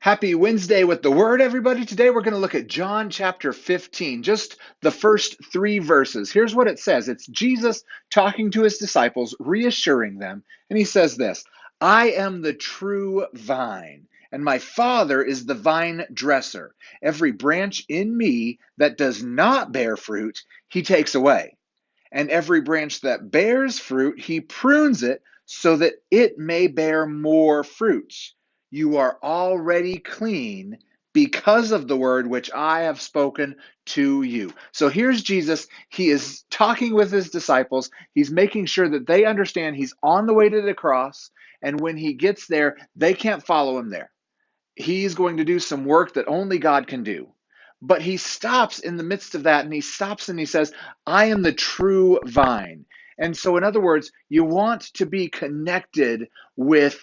Happy Wednesday with the Word, everybody. Today we're going to look at John chapter 15, just the first three verses. Here's what it says. It's Jesus talking to his disciples, reassuring them. And he says this, I am the true vine, and my Father is the vine dresser. Every branch in me that does not bear fruit, he takes away. And every branch that bears fruit, he prunes it so that it may bear more fruit. You are already clean because of the word which I have spoken to you. So here's Jesus. He is talking with his disciples. He's making sure that they understand he's on the way to the cross. And when he gets there, they can't follow him there. He's going to do some work that only God can do. But he stops in the midst of that and he stops and he says, I am the true vine. And so, in other words, you want to be connected with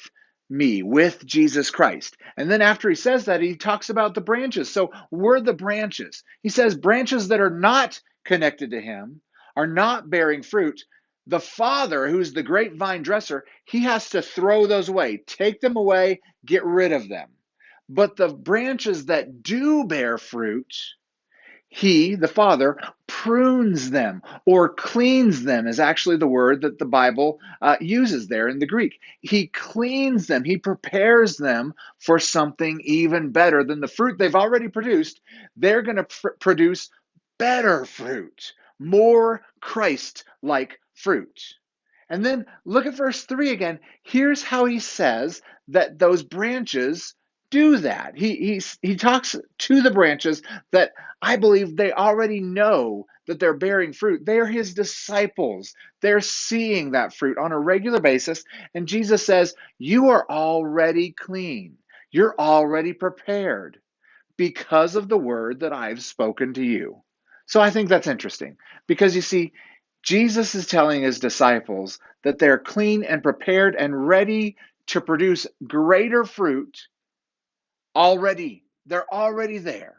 me, with Jesus Christ. And then after he says that, he talks about the branches. So we're the branches. He says branches that are not connected to him, are not bearing fruit. The Father, who's the great vine dresser, he has to throw those away, take them away, get rid of them. But the branches that do bear fruit, he, the Father, prunes them or cleans them, is actually the word that the Bible uses there in the Greek. He cleans them, he prepares them for something even better than the fruit they've already produced. They're going to produce better fruit, more Christ like fruit. And then look at verse 3 again. Here's how he says that those branches do that. He talks to the branches that I believe they already know that they're bearing fruit. They are his disciples. They're seeing that fruit on a regular basis. And Jesus says, you are already clean. You're already prepared because of the word that I've spoken to you. So I think that's interesting because you see, Jesus is telling his disciples that they're clean and prepared and ready to produce greater fruit already. They're already there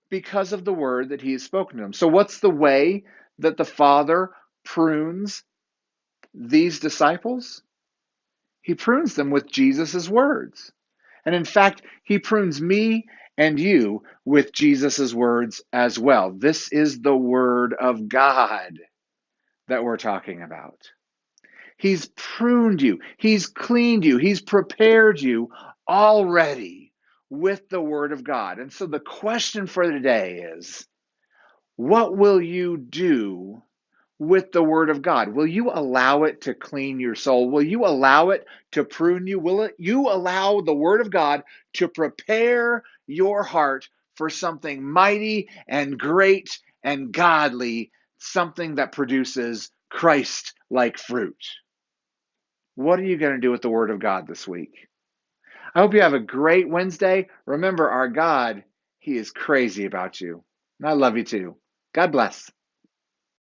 because of the word that he has spoken to them. So, what's the way that the Father prunes these disciples? He prunes them with Jesus' words. And in fact, he prunes me and you with Jesus' words as well. This is the word of God that we're talking about. He's pruned you. He's cleaned you. He's prepared you already with the word of God. And so the question for today is, what will you do with the word of God? Will you allow it to clean your soul? Will you allow it to prune you? Will you allow the word of God to prepare your heart for something mighty and great and godly, something that produces Christ-like fruit? What are you going to do with the word of God this week? I hope you have a great Wednesday. Remember, our God, he is crazy about you. And I love you too. God bless.